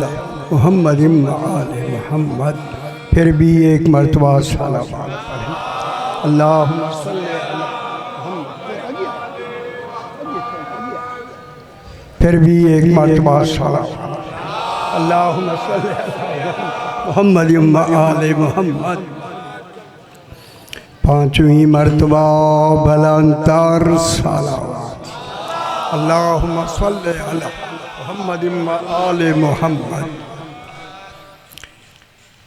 अला मोहम्मद व आले मोहम्मद। फिर भी एक मरतबा सलावत पढ़ें। अल्लाहुम्मा सल्ली अला मोहम्मद। फिर भी एक मरतबा सलावत। अल्लाहुम्मा सल्ली अला मोहम्मद व आले मोहम्मद। पांचवीं मरतबा बुलंदतर सलावत। अल्लाहुम्मा सल्ली अला मोहम्मद व आले मोहम्मद।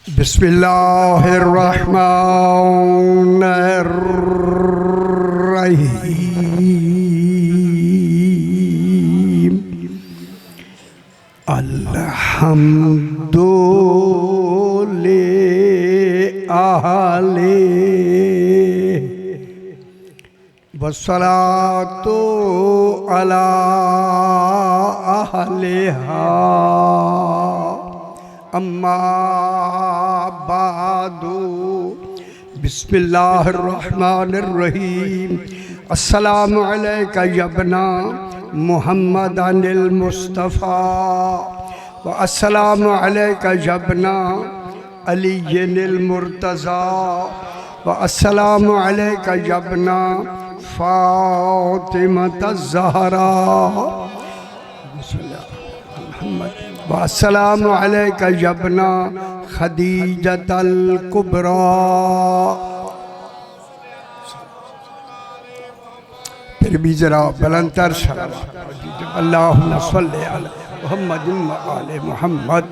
बिस्मिल्लाहिर्रहमानिर्रहीम। अल्हम्दुलिल्लाहि वस्सलातु अला अहलिहा अम्मा बादु। बिस्मिल्लाहिर्रहमानिर्रहीम। अस्सलामु अलैका यब्ना मुहम्मद अनिल मुस्तफ़ा व अस्सलामु अलैका यब्ना अलीय्यिल मुर्तज़ा व अस्सलामु अलैका यब्ना फ़ातिमतज़ ज़हरा व अस्सलामु अलैका यब्ना खदीजतल कुबरा। फिर भी जरा बुलंदतर सलावत। अल्लाहुम्मा सल्ली अला मुहम्मद व आले मोहम्मद।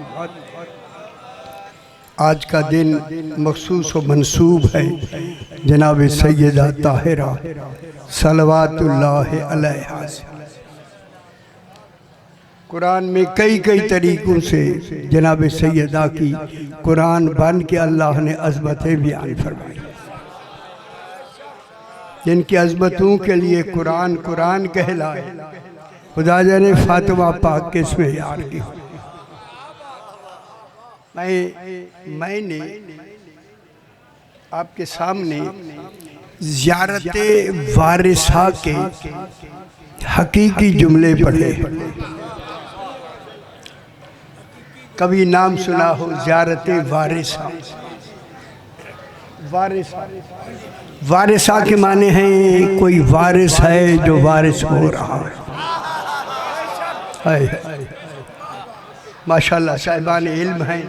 आज का दिन मखसूस व मनसूब है जनाब सैयदा ताहिरा सलवातुल्लाह अलैहा। कुरान में कई कई तरीक़ों से जनाब सैयदा की कुरान बन के अल्लाह ने अज़मतें बयान फरमाई, जिनकी अज़मतों के लिए कुरान कुरान कहलाए। खुदा जाने फातिमा पाक के इसमें यार की। मैंने आपके सामने ज़ियारत वारिसा के हकीकी जुमले पढ़े। कभी नाम सुना हो ज़ियारत वारिसा? वारिसा के माने हैं कोई वारिस है जो वारिस हो रहा है। माशाल्लाह साहिबान इल्म हैं।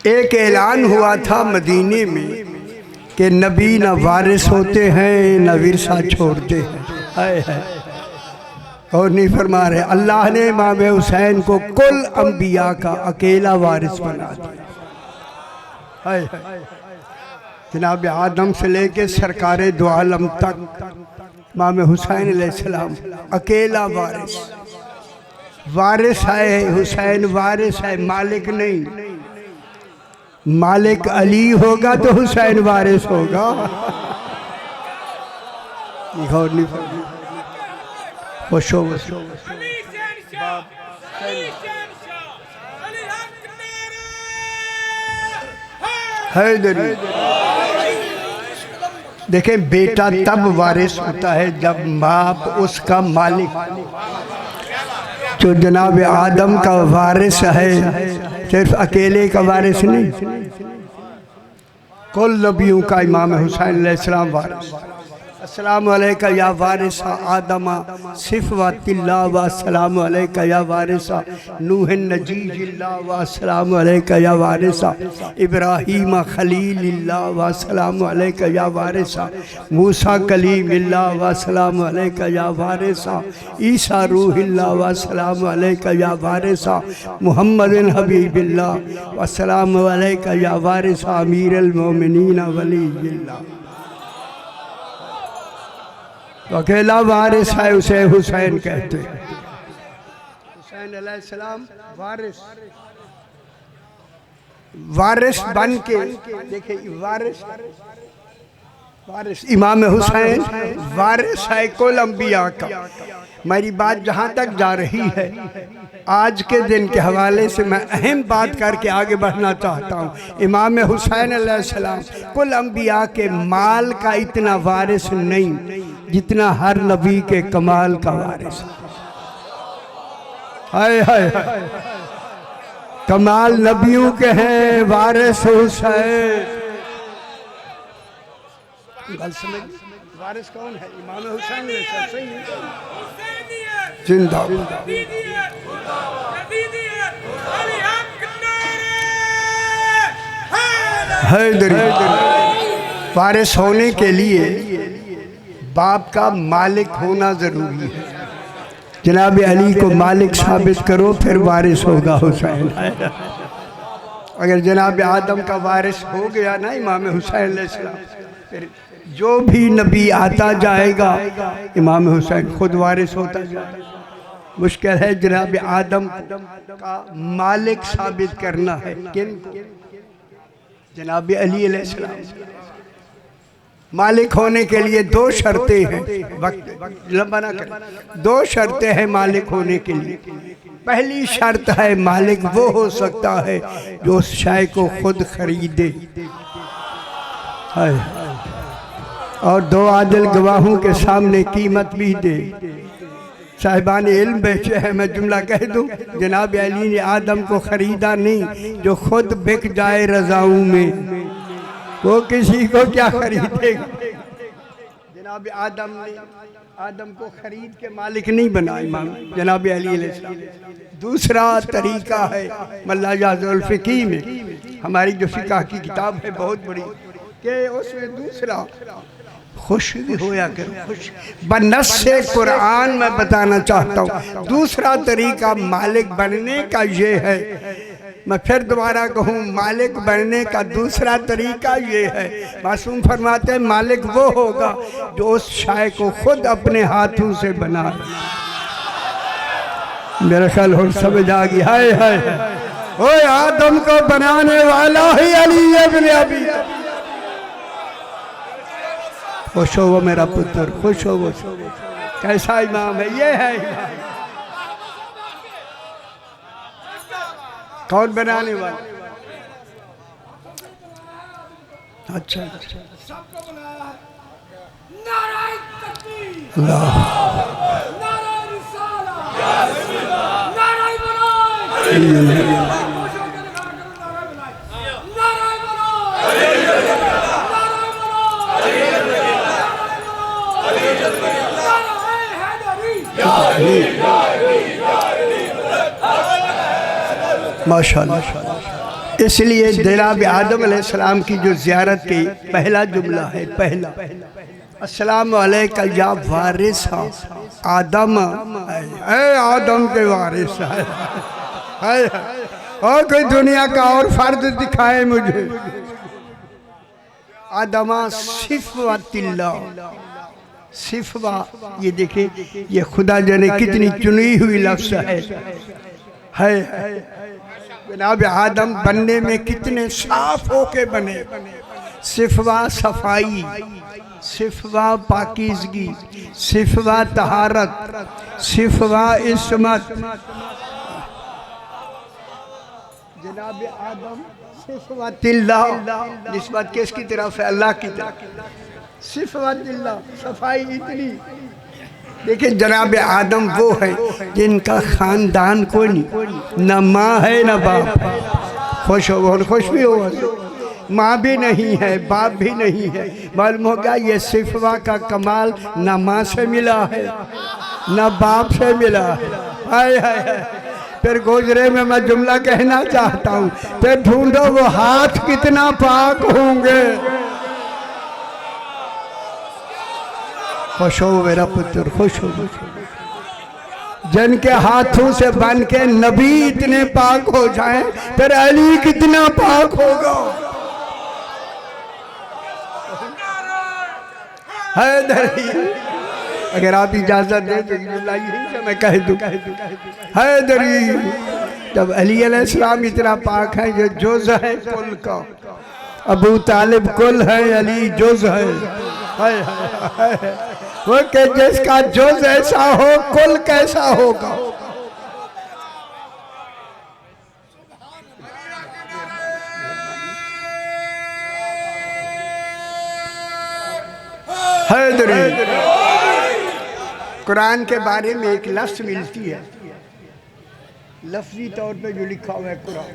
एक ऐलान हुआ था मदीने में कि नबी न वारिस होते हैं न विरसा छोड़ते हैं। और नहीं फरमा रहे, अल्लाह ने इमाम हुसैन को कुल अंबिया का अकेला वारिस बना दिया। जनाब आदम से लेके सरकार दो आलम तक इमाम हुसैन अलैहिस्सलाम अकेला वारिस। वारिस है हुसैन, वारिस है मालिक नहीं। मालिक अली होगा तो हुसैन वारिस होगा। वशो देखें, बेटा तब वारिस होता है जब बाप उसका मालिक। जो जनाब आदम का वारिस है सिर्फ अकेले का वारिस नहीं, कुल नबियों का इमाम हुसैन अलैहिस्सलाम वारिस। अस्सलामु अलैका या वारिसा आदमा सिफ़वतिल्लाह व अस्सलामु अलैका या वारिसा नूह नजीजिल्लाह व अस्सलामु अलैका या वारिसा इब्राहीम खलीलिल्लाह व अस्सलामु अलैका या वारिसा मूसा कलीमिल्लाह व अस्सलामु अलैका या वारिसा ईसा रूहिल्लाह व अस्सलामु अलैका या वारिसा मुहम्मदिन हबीबिल्लाह व अस्सलामु अलैका या वारिसा अमीरुल मोमिनीन वलीयिल्लाह। तो अकेला वारिस है उसे हुसैन कहते हैं। हुसैन अलैहिस्सलाम वारिस वारिस बन के देखिए, वारिस इमाम हुसैन वारिस है कुल अंबिया का। मेरी बात जहाँ तक जा रही है, आज के दिन के हवाले से मैं अहम बात करके आगे बढ़ना चाहता हूँ। इमाम हुसैन अलैहिस्सलाम कुल अंबिया के माल का इतना वारिस नहीं जितना हर नबी के कमाल का वारिस। हाय हाय कमाल नबियों के हैं वारिस हुसैन। वारिस कौन है? इमाम हुसैन जिंदा। वारिस होने के लिए बाप का मालिक होना जरूरी है। जनाब अली को मालिक साबित करो फिर वारिस होगा हुसैन। अगर जनाब आदम का वारिस हो गया ना इमाम हुसैन अलैहिस्सलाम, फिर जो भी नबी आता जाएगा इमाम हुसैन खुद वारिस होता जाएगा। मुश्किल है जनाब आदम का मालिक साबित करना है। किन को? जनाब अली अलैहिस्सलाम। मालिक होने के लिए दो शर्तें हैं, वक्त लंबा ना करें। दो शर्तें हैं मालिक होने के लिए। पहली शर्त है मालिक वो हो सकता है जो उस शय को खुद खरीदे, और दो आदिल गवाहों के सामने कीमत भी दे। साहिबान इल्म बेचे हैं, मैं जुमला कह दूं, जनाब अली ने आदम को खरीदा नहीं, जो खुद बिक जाए रजाओं में वो किसी को क्या खरीदेगा। जनाब आदम ने आदम को खरीद के मालिक नहीं बना इमाम जनाब अली अलैहिस्सलाम। दूसरा तरीका है मल्लाजुल फ़िक़ी में, हमारी जो फ़िक़ह की किताब है बहुत बड़ी, कि उसमें दूसरा खुश भी होया कर खुश बनस से कुरान में बताना चाहता हूँ। दूसरा तरीका मालिक बनने का ये है, मैं फिर दोबारा कहूँ, मालिक बनने का दूसरा तरीका ये है। मासूम फरमाते हैं मालिक वो होगा जो उस शाय को खुद अपने हाथों से बनाए। मेरा ख्याल हो समझ आ गई। हाय हाय ओए आदम को बनाने वाला ही अली इब्न अबी। खुश हो वो मेरा पुत्र, खुश हो वो। कैसा इमाम है ये? है इमाम। कौन बनाने वाला? अच्छा माशाअल्लाह। इसलिए जनाब आदम अलैहिस्सलाम की जो ज़ियारत की पहला जुमला है, पहला अस्सलाम अलैका या वारिस आदम, ऐ आदम के वारिस है। और कोई दुनिया का और फर्द दिखाए मुझे। आदमा सिफ़वतिल्लाह, सिफ़वा, ये देखिए ये खुदा जाने कितनी चुनी हुई लफ्ज़ है। जनाब आदम बनने में कितने साफ होके बने। सिफ़वा सफाई, सिफ़वा पाकीज़गी, सिफ़वा तहारत, सिफ़वा इस्मत। जनाब आदम सिफ़वतिल्लाह, निस्बत किसकी तरफ है? अल्लाह की तरफ। सिफ़वतिल्लाह, सफाई इतनी। देखिए जनाब आदम वो है जिनका खानदान कोई नहीं, न माँ है न बाप। खुश हो, खुश भी हो। माँ भी नहीं है, बाप भी नहीं है। मालूम होगा ये सिफ़वा का कमाल न माँ से मिला है न बाप से मिला है। हाय हाय हाय। फिर गुजरे में मैं जुमला कहना चाहता हूँ, फिर ढूंढो वो हाथ कितना पाक होंगे। खुश हो मेरा पुत्र, खुश हो। जिनके हाथों से बन के नबी इतने पाक हो जाएं, फिर अली कितना पाक होगा। हैदरी, अगर आप इजाजत दें तो यही मैं कह दूं। हैदरी, जब अली अलैहिस्सलाम इतना पाक है, ये जुज़ है कुल का। अबू तालिब कुल है, अली जुज़ है। वो के जिसका जुज़ ऐसा हो कुल कैसा होगा। कुरान के बारे में एक लफ्ज़ मिलती है, लफ्जी तौर पे जो लिखा हुआ है कुरान,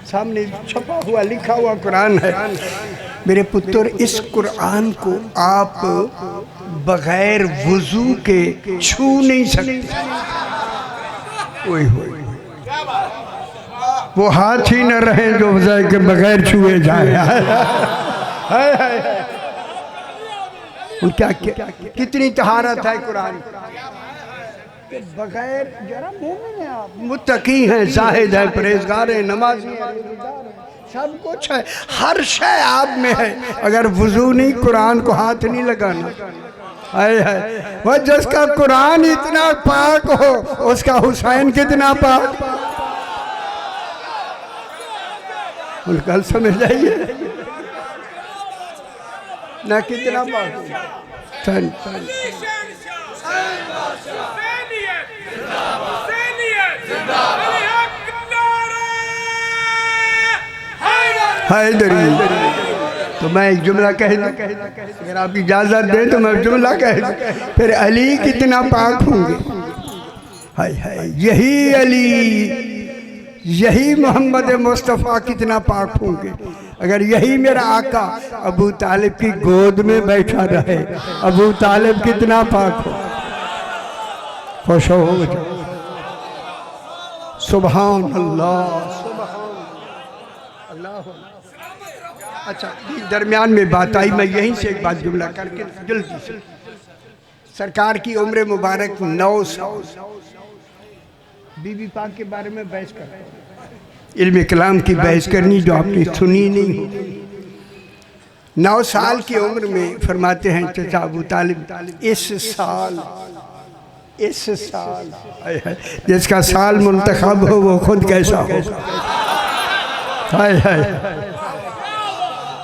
सामने छपा हुआ लिखा हुआ कुरान है। मेरे पुत्र, इस कुरान को आप बगैर वुजू के छू नहीं सकते। ओए होए, वो हाथ ही न रहे जो वजह के बगैर छुए जाए। क्या कितनी तहारत है कुरान बगैर। जरा मोमिन है आप, मुत्तकी हैं, जाहिद है, परहेजगार है, नमाजी है, सब कुछ है, हर शय आप में है। अगर वुजू नहीं, कुरान को हाथ नहीं लगाना। है वो जिसका कुरान इतना पाक हो, उसका हुसैन कितना पाक। कल समझ जाइए ना कितना पाक। हैदरी। तो मैं एक जुमला कह दूं, अगर आप इजाजत दें तो मैं जुमला कह दूं, फिर अली कितना पाक होंगे। हाय हाय, यही अली, यही मोहम्मद मुस्तफ़ा कितना पाक होंगे। अगर यही मेरा आका अबू तालिब की गोद में बैठा रहे, अबू तालिब कितना पाक हो। खुश हो जाओ। सुभान अल्लाह, अच्छा दरमियान में बात आई, मैं यहीं से एक बात जुमला करके जल्दी से। सरकार की उम्र मुबारक 9 साल, बीबी पाक के बारे में बहस करते हैं। इल्म कलाम की बहस करनी जो आपने सुनी नहीं हो। 9 साल की उम्र में फरमाते हैं चाचा अबू तालिब, इस साल जिसका साल मुंतखब हो वो खुद कैसा हो। हाय हाय,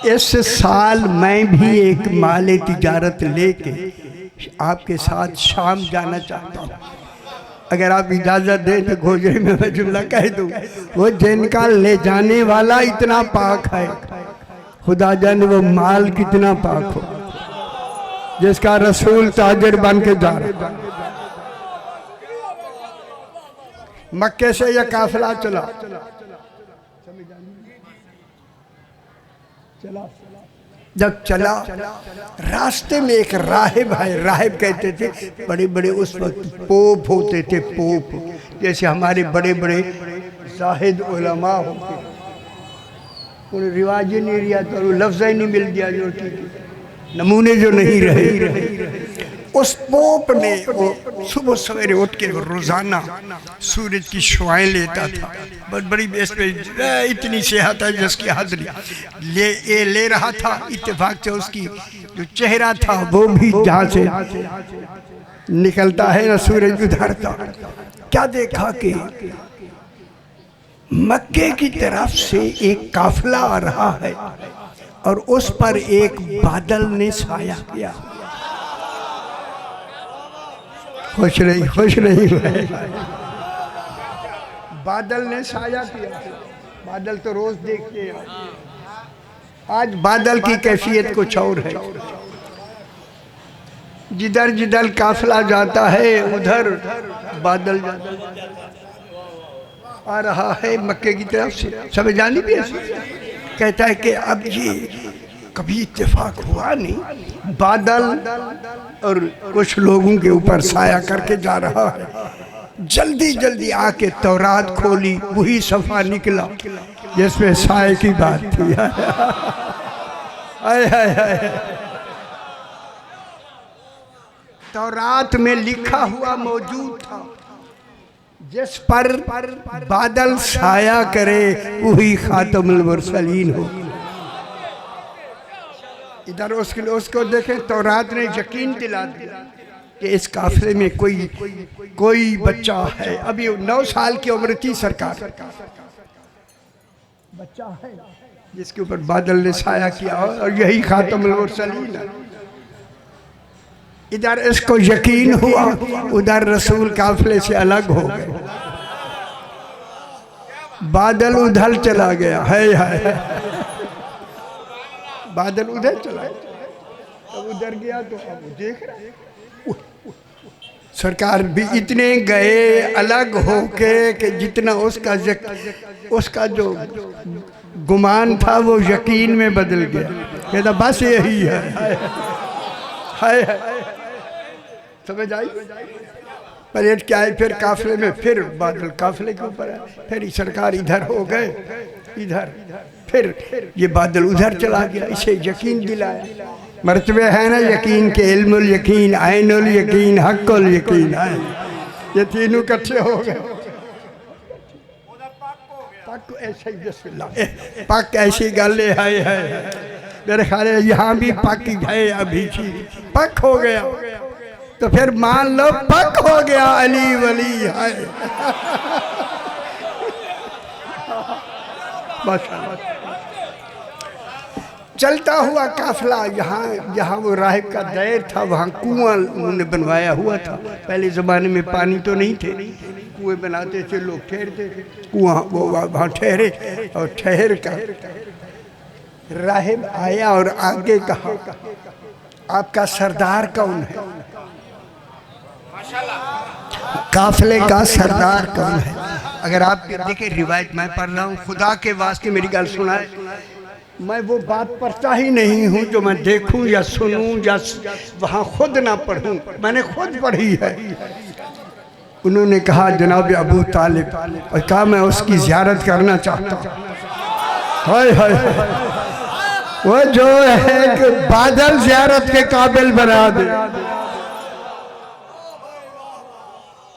इस साल मैं भी एक माले तिजारत लेके आपके साथ शाम जाना चाहता हूँ। अगर आप इजाज़त दें तो गोजरे में मैं जुमला कह दूँ, वो जिनका ले जाने वाला इतना पाक है, खुदा जाने वो माल कितना पाक हो, जिसका रसूल ताजिर बन के जा रहा। मक्के से यह काफिला चला, जब चला रास्ते में एक राहिब है। राहिब कहते थे बड़े बड़े उस वक्त पोप होते थे, पोप जैसे हमारे बड़े बड़े जाहिद उलमा होते। उन्हें रिवाज ही नहीं रिया तो लफ्ज़ ही नहीं मिल गया, जो नमूने जो नहीं रहे। उस पोप ने वो सुबह सवेरे उठ के रोजाना सूरज की शुआएं लेता था। बहुत बड़ी बेस पे इतनी सेहत है जिसकी हद नहीं। ले रहा था, इत्तेफाक से उसकी जो चेहरा था वो भी जहाँ से निकलता है ना सूरज उधरता। क्या देखा कि मक्के की तरफ से एक काफिला आ रहा है और उस पर एक बादल ने छाया किया। खुश नहीं हुए। बादल ने छाया किया। बादल तो रोज देखते हैं, आज बादल की कैफियत कुछ और है। जिधर जिधर काफिला जाता है उधर बादल आ रहा है मक्के की तरफ से। सब जानी भी ऐसी कहता है कि अब ये कभी इत्तेफाक हुआ नहीं, बादल और कुछ लोगों के ऊपर साया करके जा रहा है। जल्दी जल्दी आके तौरात खोली, वही सफा निकला जिसमें साए की बात थी। तौरात में लिखा हुआ मौजूद था, जिस पर बादल साया करे वही खातमुल मुरसलीन हो। इधर उसको देखें, तौरात ने यकीन दिला दिया कि इस काफिले में कोई बच्चा है। अभी 9 साल की उम्र थी सरकार, बच्चा है जिसके ऊपर बादल ने साया किया और यही खातमुल मुरसलीन है। इधर इसको यकीन हुआ, उधर रसूल काफिले से अलग हो गए। बादल उधर चला गया है। बादल उधर चला, अब उधर गया तो अब देख रहे सरकार भी इतने गए अलग होके कि जितना उसका जो गुमान था वो यकीन में बदल गया। कहता बस यही है समझ आई। परेड क्या है फिर काफिले में, फिर बादल काफिले के ऊपर है, फिर सरकार इधर हो गए इधर, फिर ये बादल उधर चला गया। इसे यकीन दिलाया। मर्तबे है ना यकीन के, इल्मुल यकीन, आइनुल यकीन, हक्कुल यकीन है, ये तीनों इकट्ठे हो गए। पक ऐसे ही बिस्मिल्लाह पक ऐसी गल है मेरे ख्याल है यहाँ भी पक है अभी पक हो गया तो फिर मान लो पक हो गया अली वली है। चलता हुआ काफिला यहाँ वो राहिब का दैर था, वहाँ कुआं उन्होंने बनवाया हुआ था। पहले ज़माने में पानी तो नहीं थे, कुएं बनाते थे, लोग ठहरते थे, कुआं वो वहाँ ठहरे और ठहर कर राहिब आया और आगे कहा आपका सरदार कौन है? काफिले का सरदार कौन है? अगर आप देखिए रिवायत मैं पढ़ रहा हूँ, खुदा के वास्ते मेरी गल सुनाए, मैं वो बात पढ़ता ही नहीं हूँ जो मैं देखूं या सुनूं या वहाँ खुद ना पढ़ूं, मैंने खुद पढ़ी है। उन्होंने कहा जनाब अबू तालिब, और कहा मैं उसकी ज़ियारत करना चाहता हूँ। हाय हाय वो जो है कि बादल ज़ियारत के काबिल बना दे।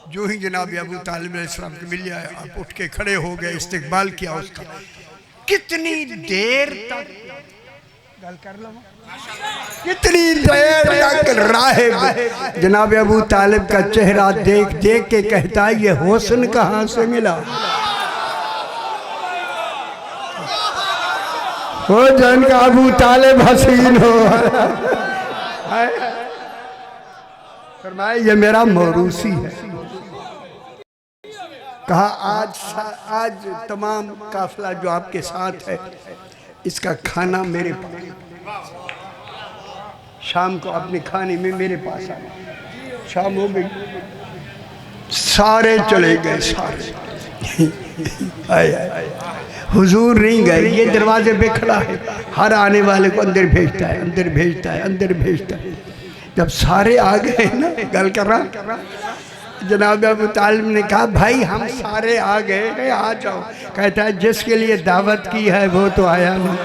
जो ही जनाब अबू तालिब अलैहिस्सलाम को मिल जाए, आप उठ के खड़े हो गए, इस्तकबाल किया उसका। कितनी देर तक गल कर लो, कितनी देर तक राहिब जनाब अबू तालिब का चेहरा देख देख के कहता है ये हुस्न कहाँ से मिला। हो जन का अबू तालिब हसीन हो। फरमाया ये मेरा मौरूसी है। कहा आज तमाम काफिला जो आपके साथ है इसका खाना मेरे पास, शाम को अपने खाने में मेरे पास आना। शाम हो गई, सारे चले गए, सारे हुजूर नहीं गए। ये दरवाजे पे खड़ा है, हर आने वाले को अंदर भेजता है, अंदर भेजता है, अंदर भेजता है। जब सारे आ गए ना, गल कर रहा जनाब अबू तालिब ने कहा भाई हम सारे आ गए, आ जाओ। कहता है जिसके लिए दावत की है वो तो आया नहीं।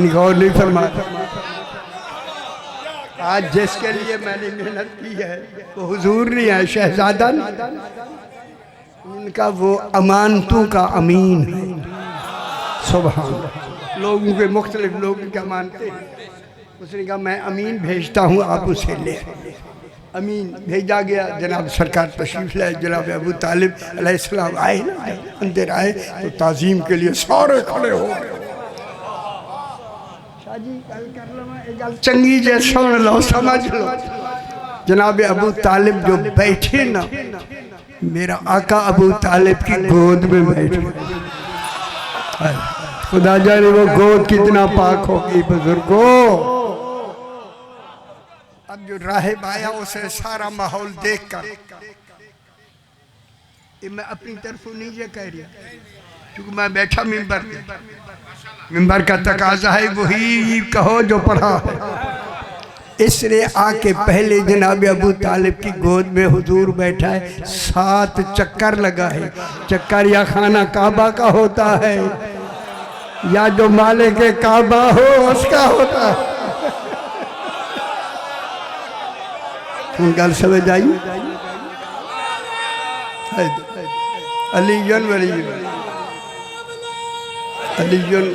गौर नहीं फरमाया, आज जिसके लिए मैंने मेहनत की है वो हुजूर नहीं है, शहजादा नहीं, उनका वो अमानतों का अमीन है। सुभान। लोगों के मुख्तलिफ लोग क्या मानते हैं। उसने कहा मैं अमीन भेजता हूँ, आप उसे ले। अमीन भेजा गया, जनाब सरकार तशरीफ लाए। जनाब अबू तालिब अलैहिस्सलाम आए ना, अंदर आए तो ताज़ीम के लिए सारे खड़े हो गए। चंगी जे सुन लो, समझ लो। जनाब अबू तालिब जो बैठे ना, मेरा आका अबू तालिब की गोद में बैठे। खुदा जाने वो गोद कितना पाक होगी बुजुर्गों। अब जो राहिब आया उसे सारा माहौल देखकर, मैं अपनी तरफ नहीं ये कह रही क्योंकि मैं बैठा मिंबर का तकाजा है वही कहो जो पढ़ा है। इसलिए आके पहले जनाब अबू तालिब की गोद में हुजूर बैठा है। 7 चक्कर लगा है। चक्कर या खाना काबा का होता है या जो मालिक के काबा हो उसका होता है। गल समझ आई। अलीजन वली अलीजन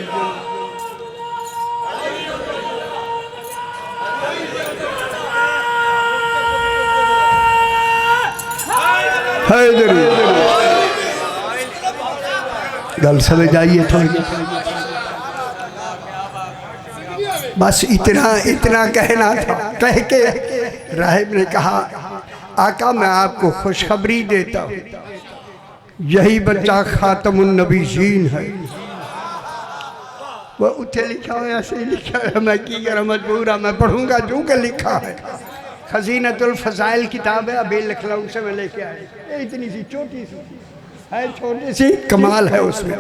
गल समझ आइए थोड़ी। बस इतना कहना था। कह के राहिब ने कहा आका मैं आपको खुशखबरी देता हूँ, यही बच्चा खातमुन नबीयीन है। वो उठे लिखा है ऐसे ही लिखा है, मैं की करा मजबूर मैं पढ़ूंगा जो के लिखा है। खजीनतुल फज़ाइल किताब है, अभी लखनऊ से मैं लेके आया, ये इतनी सी छोटी सी है, छोटी सी कमाल है उसमें।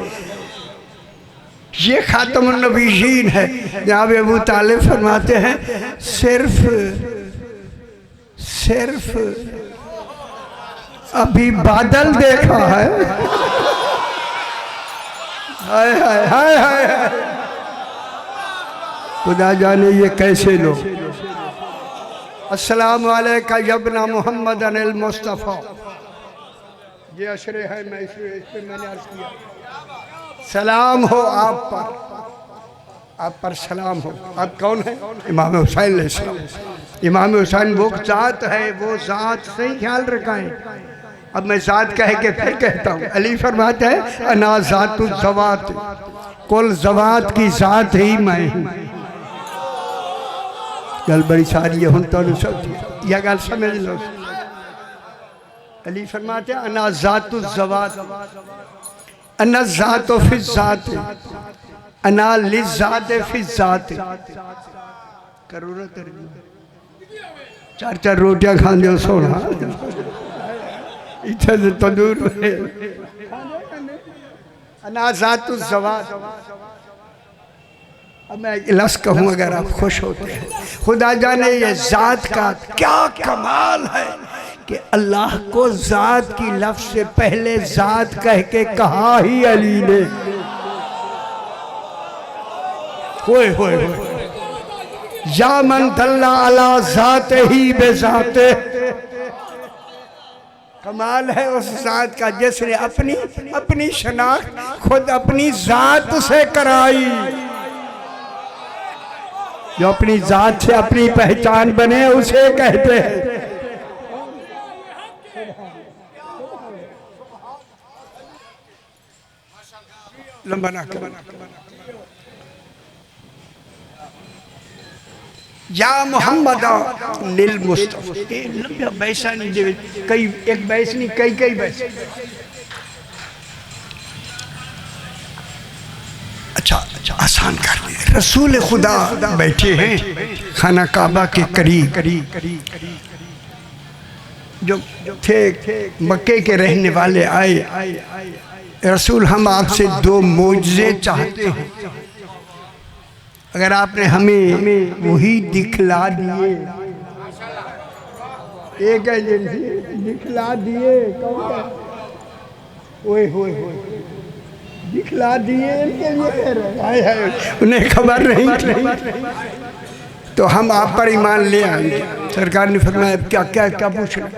ये खातमुन नबीयीन है। जनाब अबू तालिब फरमाते हैं सिर्फ अभी बादल देखा है। हाय हाय हाय हाय, खुदा जाने ये कैसे लोग। अस्सलामु अलैका यब्ना मुहम्मद अनिल मुस्तफ़ा, ये अशरे है, मैं इस पे मैंने अर्ज़ किया सलाम हो आप पर सलाम हो। आप कौन है? इमाम हुसैन अलैहिस्सलाम। इमाम हुसैन वो ज़ात है, वो ज़ात से ही ख्याल रखा है। अब मैं ज़ात कह के फिर कहता हूँ, अली फरमाता है अना ज़ातु ज़वात, कुल ज़वात की ज़ात ही मैं हूँ। गल बड़ी सारी है, हूँ तो सब यह गल समझ लो। अली फरमाते हैं अना ज़ातु ज़वात, अना ज़ातो फि ज़ात, अना लिज़्ज़ात फि ज़ात। करो ना चार चार रोटियां खाने हो सोना इधर तंदूर में। अना ज़ातु ज़वात। अब मैं लफ्ज़ कहूँ अगर आप खुश होते हैं, खुदा जाने ये ज़ात का क्या कमाल है कि अल्लाह को ज़ात की लफ्ज़ से पहले ज़ात कह के कहा ही अली ने। होए होए होए, या मन दल्ला अला ज़ात ही बेज़ाते। कमाल है उस ज़ात का जिसने अपनी शनाख्त खुद अपनी ज़ात से कराई। जो अपनी ज़ात से अपनी पहचान बने उसे कहते हैं। लंबा ना या मोहम्मद नील मुस्तफ़ा, बैसा नहीं दे, कई एक बैस नहीं, कई बैस। अच्छा आसान कर दिए। रसूल खुदा बैठे हैं खाना काबा के करीब, जो थे मक्के के रहने वाले आए, रसूल हम आपसे दो मोजज़े चाहते हैं, अगर आपने हमें वही दिखला दिए। एक एजेंसी दिखला दिए, ओए होए होए दिखला दिए, इनके लिए उन्हें खबर नहीं तो हम आप पर ईमान ले आएंगे। सरकार ने फरमाया क्या क्या क्या पूछ रहे?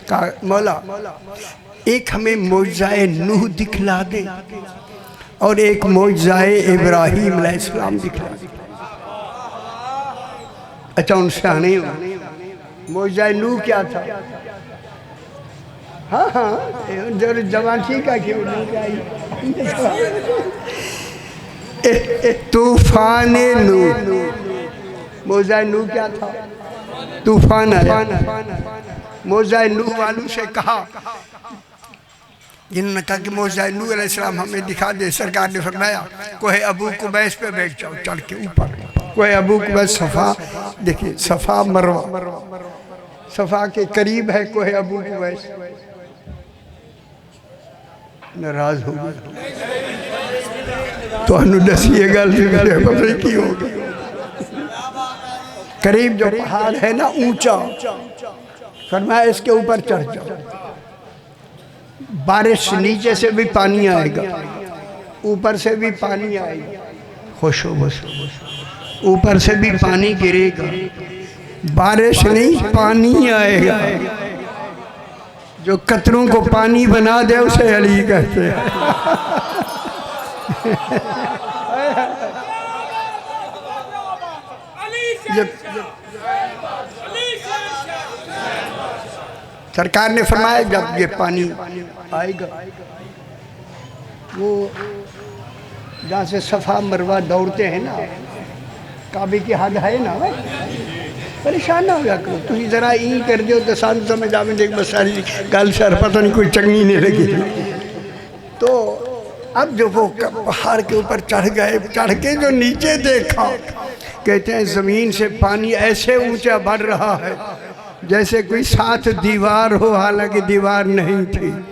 कहा मौला एक हमें मौजज़ाए नूह दिखला दे और एक मौजज़ाए इब्राहीम अलैहिस्सलाम दिखला दे। अच्छा उनसे आने मौजज़ाए नूह क्या था? हाँ जरूर जवान ठीक है क्यों तूफान नूह। मौजज़ाए नूह क्या था? तूफान आया। मौजज़ाए नूह वालों से कहा, जिन्होंने कहा कि मौजज़ाए नूह अलैहिस्सलाम हमें दिखा दे। सरकार ने फरमाया कोहे अबू कुबैस पे बैठ जाओ, चढ़ के ऊपर। कोहे अबू कुबैस सफ़ा, देखिए सफ़ा मरवा, सफ़ा के करीब है कोहे अबू कुबैस। नाराज हो गए तो दसिए गल की होगी। करीब जो पहाड़ है ना ऊंचा, फरमाया इसके ऊपर चढ़ जाओ। बारिश नीचे से भी पानी आएगा, ऊपर से भी पानी आएगा, खुश हो बस, ऊपर से भी पानी गिरेगा, बारिश नहीं पानी आएगा। जो कतरों को पानी बना दे उसे अली कहते हैं। सरकार ने फरमाया जब ये पानी आएगा, वो जहाँ से सफ़ा मरवा दौड़ते हैं ना, काबे की हद है ना, परेशान ना हो जा करो। तुम जरा ई कर दो तो सान समझ आवे, देख बस सारी गल सर पता नहीं कोई चंगी नहीं लगी। तो अब जो वो पहाड़ के ऊपर चढ़ गए, चढ़ के जो नीचे देखा, कहते हैं ज़मीन से पानी ऐसे ऊंचा बढ़ रहा है जैसे कोई साथ दीवार हो, हालांकि दीवार नहीं थी।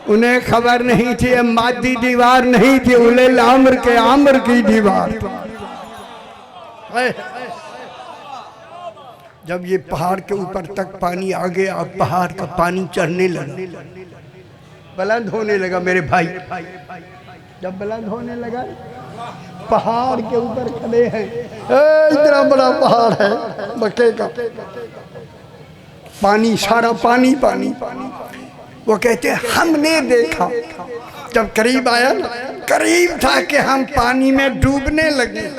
उन्हें खबर नहीं थी ये मादी दीवार नहीं थी, उलेल आम्र के आम्र की दीवार। जब ये पहाड़ के ऊपर तक पानी आ गया, अब पहाड़ का पानी चढ़ने लगा, बुलंद होने लगा मेरे भाई। जब बुलंद होने लगा, पहाड़ के ऊपर खड़े हैं, इतना बड़ा पहाड़ है मक्के का, पानी सारा पानी पानी। वो कहते हैं हमने देखा, जब करीब आया ना, करीब था कि हम पानी में डूबने लगे।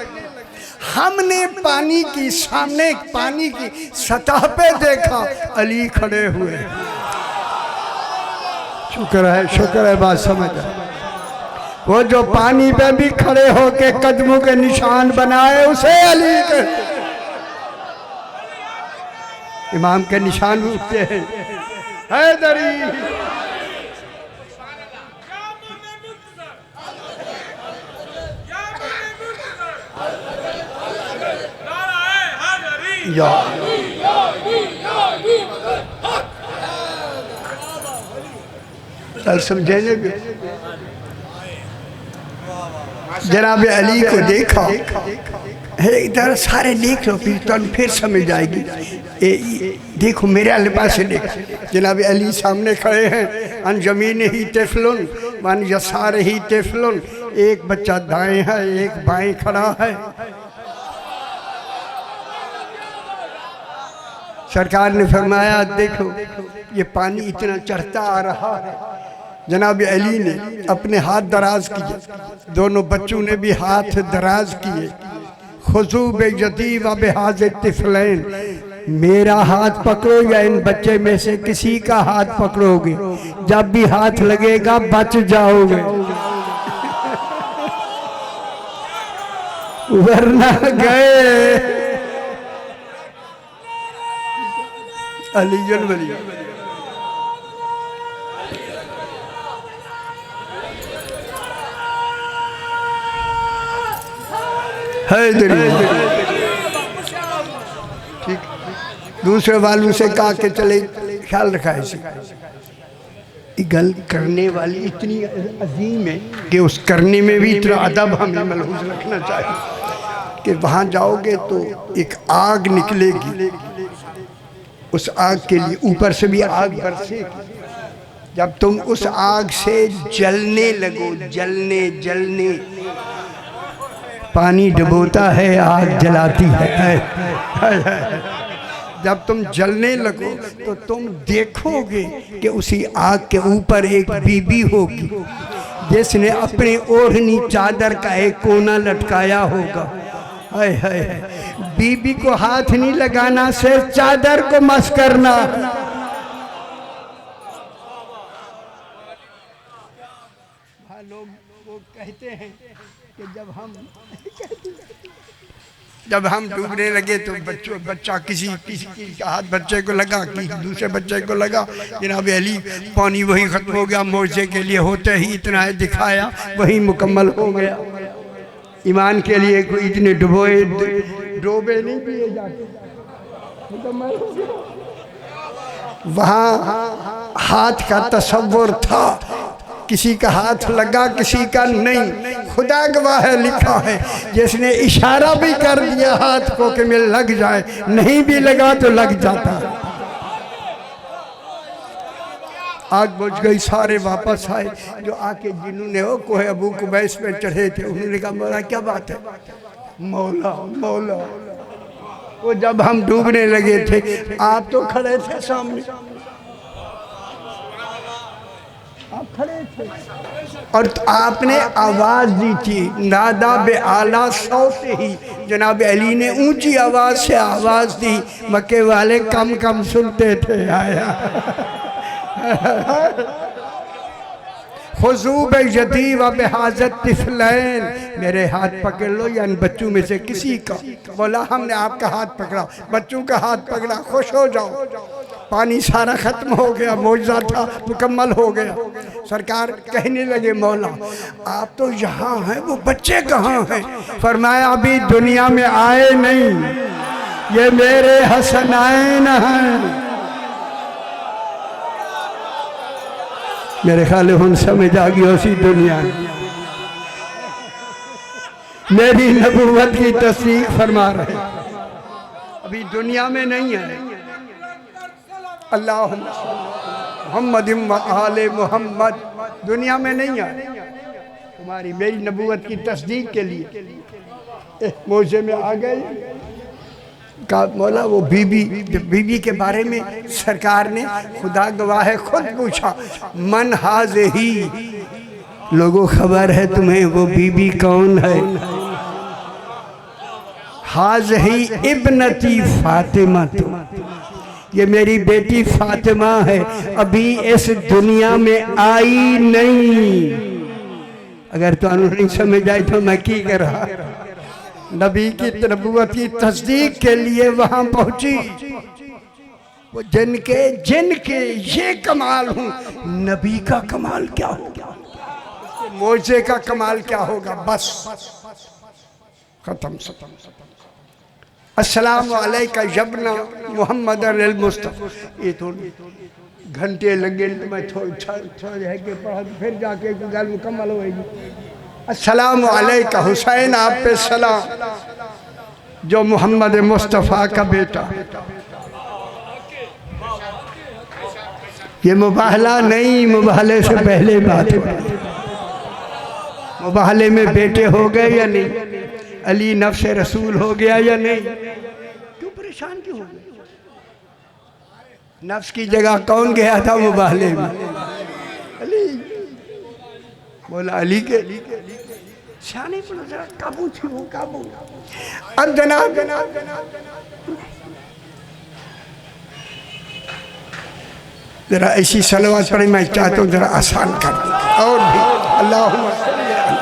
हमने पानी की सामने पानी की सतह पे देखा अली खड़े हुए। शुक्र है बात समझ। वो जो पानी पे भी खड़े होके कदमों के निशान बनाए उसे अली कहते। इमाम के निशान भी उठते हैं, हैदरी। या समझेंगे भी। जनाब अली को देखा, इधर सारे देख लो फिर समझ आएगी। देखो मेरे लिबास से देख, जनाब अली सामने खड़े हैं। अन जमीन ही तिफलुन वन यसार ही तिफलुन, एक बच्चा दाएं है एक बाएं खड़ा है। सरकार ने फरमाया देखो ये पानी इतना चढ़ता आ रहा है। जनाब अली ने अपने हाथ दराज किए, दोनों बच्चों ने भी हाथ दराज किए। खुजू बेयदी व बिहाज़ तिफलैन, मेरा हाथ पकड़ो या इन बच्चे में से किसी का हाथ पकड़ोगे, जब भी हाथ लगेगा बच जाओगे वरना गए। अली वली ठीक। दूसरे वालों से कहा के चले ख्याल रखा है। गल करने वाली इतनी अजीम है कि उस करने में भी इतना अदब हमें मलहूज रखना चाहिए कि वहाँ जाओगे तो एक आग निकलेगी, उस आग के लिए ऊपर से भी आग बरसेगी। जब तुम उस आग से जलने लगो, जलने पानी डुबोता है आग जलाती है। जब तुम जलने लगो तो तुम देखोगे कि उसी आग के ऊपर एक बीबी होगी जिसने अपने ओढ़नी चादर का एक कोना लटकाया होगा। हाय हाय बीबी को हाथ नहीं लगाना, सिर्फ चादर को मस करना। लोग वो कहते हैं कि जब हम डूबने लगे तो बच्चा किसी का हाथ बच्चे को लगा, दूसरे बच्चे को लगा। जनाब अली पानी वही खत्म हो गया, मोर्चे के लिए होते ही इतना है दिखाया, वही मुकम्मल हो गया। ईमान के लिए कोई इतने डोबे नहीं पिए जाते, मुकम्मल हो गया। वहाँ हाथ का तसव्वुर था, किसी का हाथ लगा किसी का नहीं। खुदा गवाह है, लिखा है जिसने इशारा भी कर दिया हाथ को कि मैं लग जाए, नहीं भी लगा तो लग जाता। आग बुझ गई, सारे वापस आए। जो आके जिन्होंने वो कोहे अबू कुबैस पे चढ़े थे, उन्होंने कहा मौला क्या बात है, मौला मौला। वो जब हम डूबने लगे थे आप तो खड़े थे सामने, आप खड़े थे और आपने आवाज दी थी, नादा बे आला सौत ही। जनाब अली ने ऊंची आवाज से आवाज दी, मक्के वाले कम कम सुनते थे। आया खुजूब यदी व बिहाज़त तिफलैन, मेरे हाथ पकड़ लो या इन बच्चों में से किसी का। बोला हमने आपका हाथ पकड़ा, बच्चों का हाथ पकड़ा, खुश हो जाओ। पानी सारा खत्म हो गया, मौजज़ा था मुकम्मल हो गया। सरकार कहने लगे मौला आप तो यहाँ हैं, वो बच्चे कहाँ हैं? फरमाया अभी दुनिया में आए नहीं, ये मेरे हसनैन हैं। मेरे ख्याल हुन समझ आ गई उसी दुनिया में मेरी नबूवत की तस्दीक फरमा रहे, अभी दुनिया में नहीं है। अल्लाह मोहम्मद व आले मोहम्मद दुनिया में नहीं है। तुम्हारी मेरी नबूवत की तस्दीक के लिए मौजे में आ गए। कहा मौला वो बीबी के बारे में सरकार ने खुदा गवाह है खुद पूछा, मन हाज ही, लोगों खबर है तुम्हें वो बीबी कौन है? हाज ही इब्नती फातिमा, ये मेरी बेटी फातिमा है, अभी इस दुनिया में आई नहीं। अगर तो नहीं समझ आए तो मैं की कर रहा, नबी की नबूवत की तस्दीक के लिए वहां पहुंची। वो जिनके ये कमाल हूं, नबी का कमाल क्या होगा, मोजे का कमाल क्या होगा? बस खत्म। अस्सलामु अलैका यब्ना मोहम्मद अल मुस्तफ़ा। ये थोड़ी घंटे लगे तो मैं थोड़ा है कि पढ़ा फिर जाके गल मुकम्मल होएगी। अस्सलामु अलैका हुसैन, आप पे सलाम, जो मोहम्मद मुस्तफ़ा का बेटा। ये मुबाहला नहीं, मुबाहले से पहले बात हो। मुबाहले में बेटे हो गए या नहीं? अली नफ्स रसूल हो गया या नहीं? क्यों परेशान क्यों हो गए? नफ्स की जगह कौन गया था मुबाहले में? अली। बोला अली के शानी पर जरा काबू थी, वो काबू। अब जनाब जरा ऐसी सलवात पढ़ी, मैं चाहता हूँ जरा आसान कर दी। और भी अल्लाहुम्मा सल्ली अला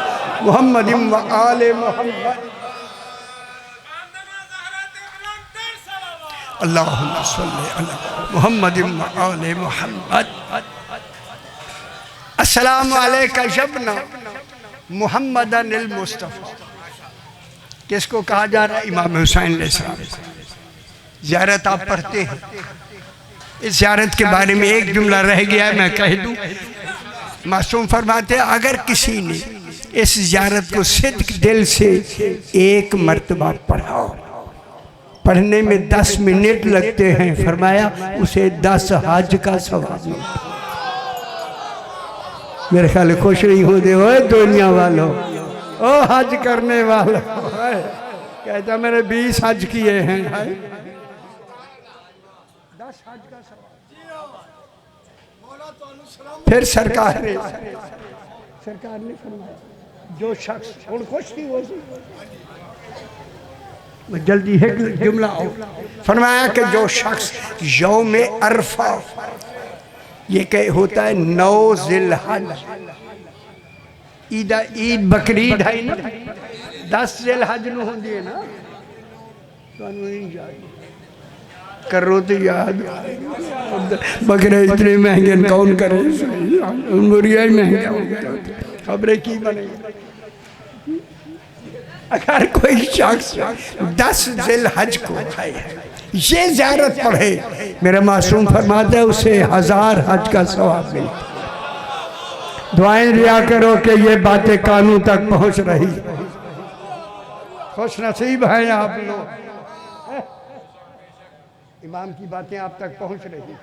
मुहम्मद व आले मोहम्मद, अल्लाहुम्मा सल्ली अला मुहम्मद व आले मोहम्मद। अस्सलामु अलैका यब्ना मोहम्मद अल मुस्तफ़ा। किसको कहा जा रहा है? इमाम हुसैन अलैहिस्सलाम। ज़ियारत आप पढ़ते हैं, इस ज़ियारत के बारे में एक जुमला रह गया है, मैं कह दूं। मासूम फरमाते हैं अगर किसी ने इस ज़ियारत को सिद्क दिल से एक मर्तबा पढ़ा, पढ़ने में 10 मिनट लगते हैं, फरमाया उसे 10 हज का सवाब मिलता। मेरे ख्याल खुश नहीं होते हो दुनिया वालों, ओ हज करने वालों। कहता मैंने 20 हज किए हैं, 10 हज का सवाब। फिर सरकार ने फरमाया जो शख्स और खुश थी वो जल्दी है जुमला फरमाया कि जो शख्स यौम अरफा, ये कह होता है 9 ज़िलहज, ईद बकरीद है ना, 10 ज़िलहज नूं होंदी है ना, तुहानूं नहीं याद करो तो याद। बकरे इतने महंगे कौन करे, मुर्गिया ही महंगा हो गया, खबरें की बनेगी। अगर कोई शख्स 10 ज़िलहज को ये ज़ियारत पढ़े, मेरा मासूम फरमाता है उसे 1000 हज का सवाब मिलता। दुआएं दिया करो कि ये बातें कानून तक पहुंच रही। खुश नसीब है आप लोग, इमाम की बातें आप तक पहुंच रही,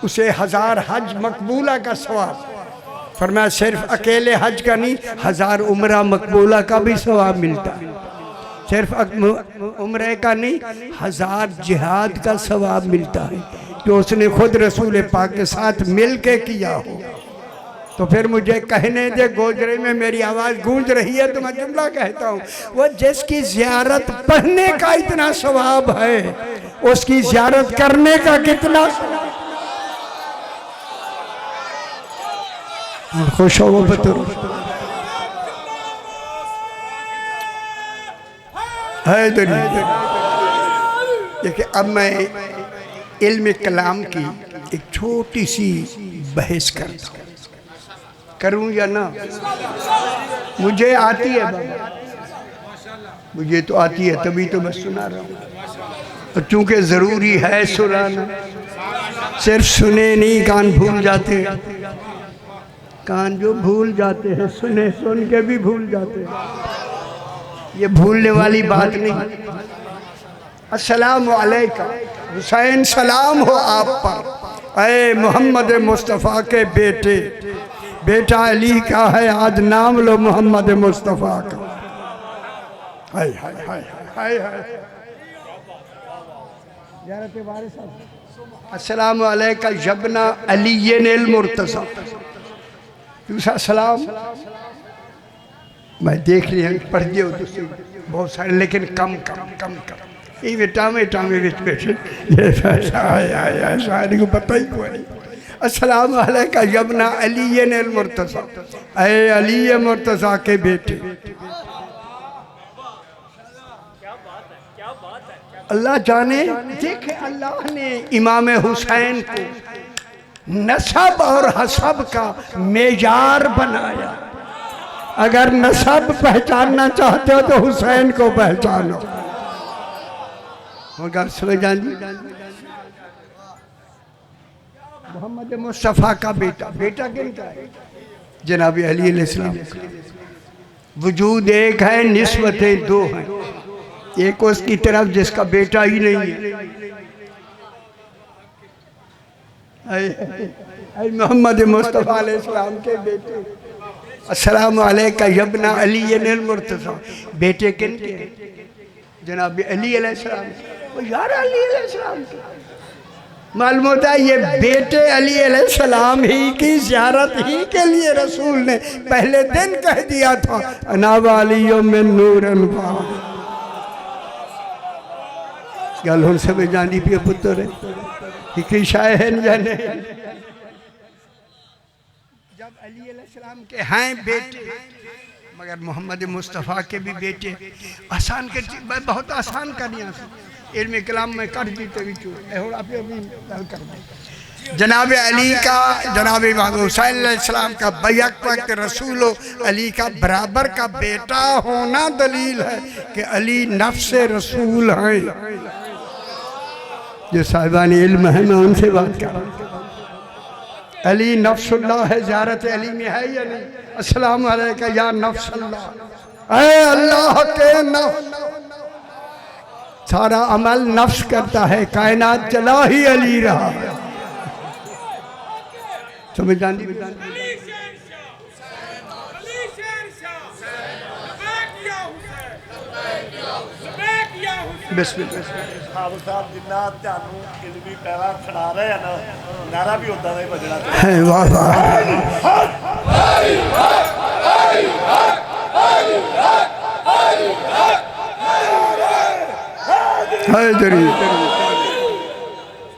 उसे 1000 हज मकबूला का सवाब। फरमाया सिर्फ अकेले हज का नहीं, 1000 उम्रा मकबूला का भी सवाब मिलता। सिर्फ उम्रे का नहीं, 1000 जिहाद का सवाब मिलता है, जो उसने खुद रसूल पाक के साथ मिल के किया हो। तो फिर मुझे कहने दे, गोजरे में मेरी आवाज़ गूंज रही है तो मैं जुमला कहता हूँ, वो जिसकी ज़ियारत पढ़ने का इतना सवाब है, उसकी ज़ियारत करने का कितना। खुश हो वो बतरो है दुनिया। देखिए अब मैं इल्म कलाम की एक छोटी सी बहस करता हूँ। करूं या ना? मुझे आती है बाबा, मुझे तो आती है, तभी तो मैं सुना रहा हूँ। और चूंकि ज़रूरी है सुनाना, सिर्फ सुने नहीं कान भूल जाते हैं। कान जो भूल जाते हैं, सुने सुन के भी भूल जाते हैं। ये भूलने वाली बात नहीं। अस्सलाम वालेकुम हुसैन, सलाम हो आप पर। अरे मोहम्मद मुस्तफ़ा के बेटे, बेटा अली का है, आज नाम लो मोहम्मद मुस्तफ़ा का। हाय हाय हाय हाय हाय। अस्सलाम वालेकुम जबना अली मुर्तज़ा। दूसरा सलाम मैं देख लिया, पढ़ दिया तो बहुत सारे, लेकिन कम कम कम कम। ये बेटा में बिच बैठे शायद को पता ही कोई नहीं। अस्सलाम वालेकुम जबना अली मुर्तज़ा, अरे अली मुर्तज़ा के बेटे। अल्लाह जाने, देखे अल्लाह ने इमाम हुसैन को नसब और हसब का मेजार बनाया। अगर नसब पहचानना चाहते हो तो हुसैन को पहचानो। मगर समझ जानी, मोहम्मद मुस्तफ़ा का बेटा, बेटा किनका है? जनाब अली अलैहिस्सलाम। वजूद एक है, निस्बतें दो हैं। एक उसकी तरफ जिसका बेटा ही नहीं है। मोहम्मद मुस्तफ़ा अलैहिस्सलाम के बेटे। अस्सलाम वालेकुम यब्ना अली मुर्तज़ा, बेटे किन के? जनाब अली अलैहिस्सलाम। यार अली अलैहिस्सलाम मालूम होता है ये बेटे अली अलैहिस्सलाम ही की ज़ियारत ही के लिए रसूल ने पहले दिन कह दिया था, अना वालियो मिन नूरन वा। गल हुन सब जानी पिए पुत्र है कि शायद जाने। जब अली अलैहिस्सलाम के हैं बेटे, मगर मोहम्मद मुस्तफ़ा के भी बेटे। आसान कर, बहुत आसान करनी इल्म कलाम में कर दी तभी कर। जनाब अली का, जनाब हुसैन अलैहिस्सलाम का बैक वक्त रसूल अली का बराबर का बेटा होना दलील है कि अली नफ्स रसूल हैं। जो साहिबान इल्म है मैं उनसे बात कर रहा हूँ। अली नफ्सुल्लाह है, ज़ियारत अली में है या नहीं? अस्सलाम वालेकुम या नफ्सुल्लाह, ऐ अल्लाह के नफ्स। सारा अमल नफ्स करता है, कायनात चला ही अली रहा। समझ जानी साहब जिन्ना ध्यानू इल्मी पैरा खड़ा रहे हैं ना, नारा भी उदा ही बजना है। वाह वाह।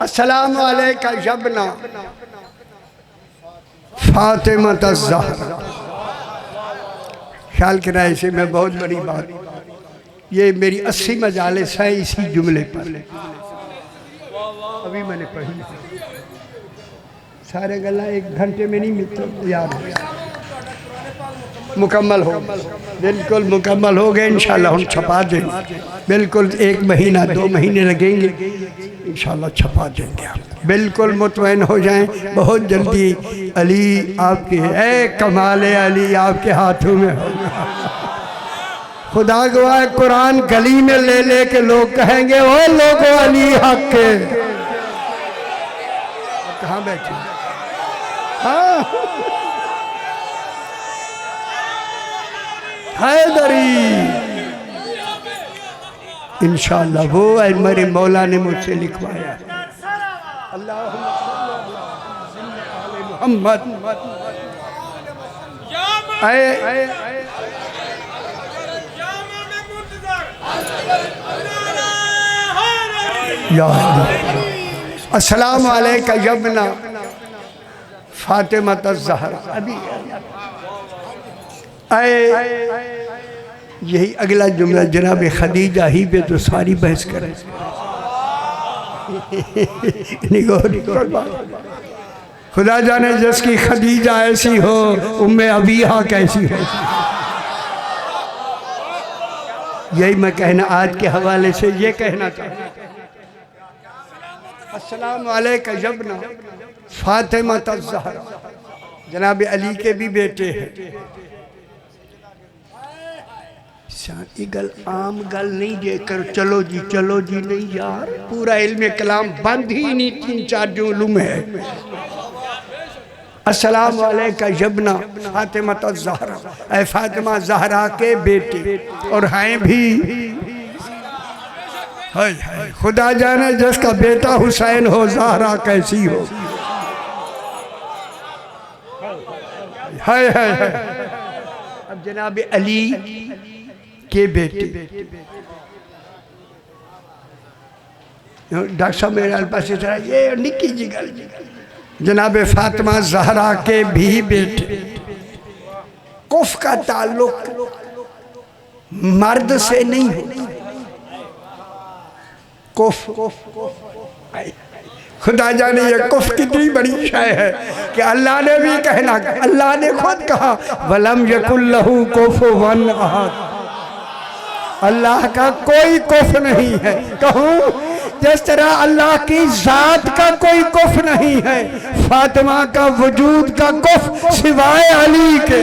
अस्सलाम वालेकुम जबना फातिमा ज़हरा। ख्याल कराए से मैं बहुत बड़ी बात, ये मेरी 80 मजालिस है इसी जुमले पर। अभी मैंने पढ़ी, सारे गला 1 घंटे में नहीं मिलते, याद मुकम्मल हो, बिल्कुल मुकम्मल हो गए इंशाल्लाह। हम छपा देंगे, बिल्कुल 1 महीना 2 महीने लगेंगे, इंशाल्लाह छपा देंगे। आप बिल्कुल मुतमईन हो जाएं, बहुत जल्दी अली आपके, ए कमाल अली आपके हाथों में होगा। खुदा गवाह कुरान गली में ले ले के लोग कहेंगे ओ लोगों अली हक के। कहाँ बैठे? हाँ हैदरी। इंशाअल्लाह वो मेरे मौला ने मुझसे लिखवाया। मोहम्मद अस्सलाम वालेकुम यब्ना फातिमा ज़हरा। अभी यही अगला जुमला जनाब खदीजा ही पे तो सारी बहस करें। खुदा जाने जिसकी खदीजा ऐसी हो, उम्मे अबीहा कैसी हो। यही मैं कहना आज के हवाले से ये कहना चाहता हूँ। अस्सलाम वालेका जबना फातिमा ज़हरा, जनाब अली के भी बेटे हैं। शादी गल आम गल नहीं जेकर चलो जी नहीं यार, पूरा इल्म कलाम बंद ही नहीं, 3-4 जो उलूम है। अस्सलाम वालेका जबना फातिमा ज़हरा, ऐ फातिमा ज़हरा के बेटे, और हैं भी है। खुदा जाने जिसका बेटा हुसैन हो, ज़हरा कैसी हो। है। अब जनाब अली के बेटे, डॉक्टर साहब मेरे पास ये निक्की जी गल, जनाब फातिमा ज़हरा के भी बेटे। कुफ का ताल्लुक मर्द से नहीं होता। खुदा जाने ये कुफ कितनी बड़ी शय है कि अल्लाह ने भी कहना, अल्लाह ने खुद कहा वलम यकुल्लहु कुफुवन अहद, अल्लाह का कोई कुफ नहीं है। कहूँ जिस तरह अल्लाह की जात का कोई कुफ नहीं है, फातिमा का वजूद का कुफ सिवाय अली के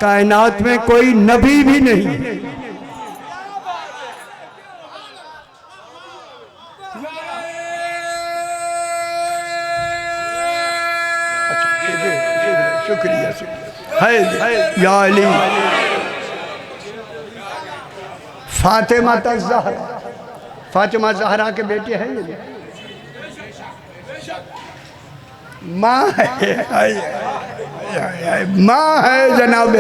कायनात में कोई नबी भी नहीं। शुक्रिया है या अली। फातिमा ज़हरा, फातिमा ज़हरा के बेटे हैं ये, माँ है, माँ है जनाब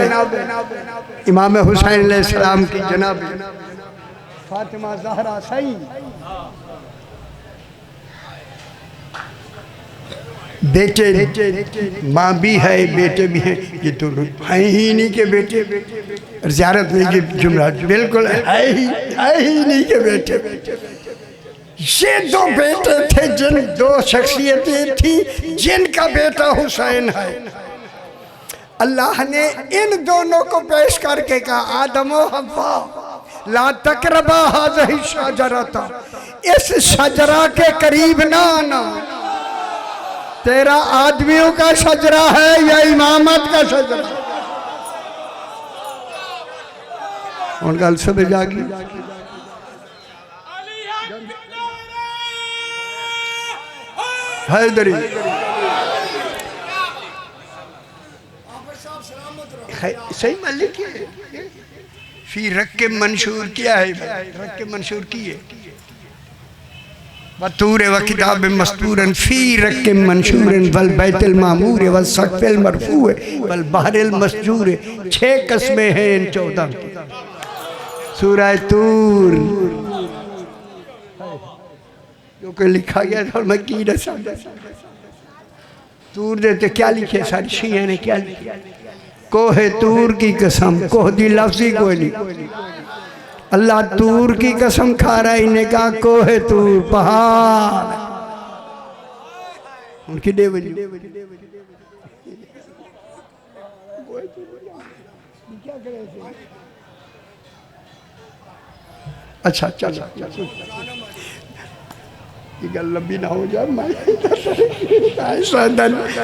इमाम हुसैन अलैहिस्सलाम की, जनाब फातिमा ज़हरा सही। बेटे माँ भी है, बेटे भी हैं, ये दोनों हैं ही नहीं के बेटे। ज़ियारत नहीं के जुमला बिल्कुल है ही नहीं के बेटे। ये दो बेटे थे, जिन दो शख्सियतें थी जिनका बेटा हुसैन है। अल्लाह ने इन दोनों को पेश करके कहा आदम व हव्वा ला तक़रबा हाज़िही शजरता, इस शजरा के करीब ना आना। तेरा आदमियों का शजरा है या इमामत का शजरा? उनका सब जागी हैदरी सही मलिक है। फी रक्के मंशूर किया है, रक्के मंशूर की है बतूर व किताब मस्तूरन फी रक्के मंशूरन वल बैतुल मामूर व सक़्फ़िल मरफ़ू वल बहरिल मस्जूर। 6 कस्में हैं इन 14 की। सूरह तूर जो कि लिखा गया था, मैं की रसा तूर देते क्या लिखे, सारी शिया ने क्या लिखा, कोहे तूर की कसम, कोह दी लफ्ज़ी कोई नहीं, अल्लाह तूर की कसम खा रहा है। इन्हें कहा कोहे तूर पहाड़, उनकी देवरी अच्छा चल ये गल लंबी ना हो जाए। मैं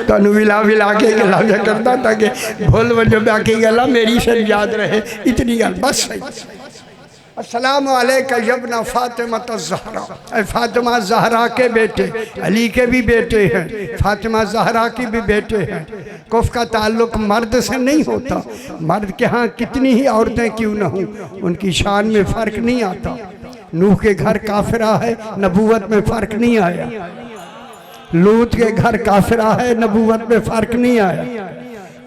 तनु विला विला के गला करता था कि भूल वजह बाकी गला मेरी से याद रहे, इतनी गल बस। अस्सलाम वालेका यब्ना फातिमा ज़हरा, फातिमा ज़हरा के बेटे, अली के भी बेटे हैं, फातिमा ज़हरा की भी बेटे हैं। कुफ का ताल्लुक मर्द से नहीं होता। मर्द के यहाँ कितनी ही औरतें क्यों न हों, उनकी शान में फ़र्क नहीं आता। नूह के घर काफिरा है, नबूवत में फ़र्क नहीं आया। लूत के घर काफिरा है, नबूवत में फ़र्क नहीं आया।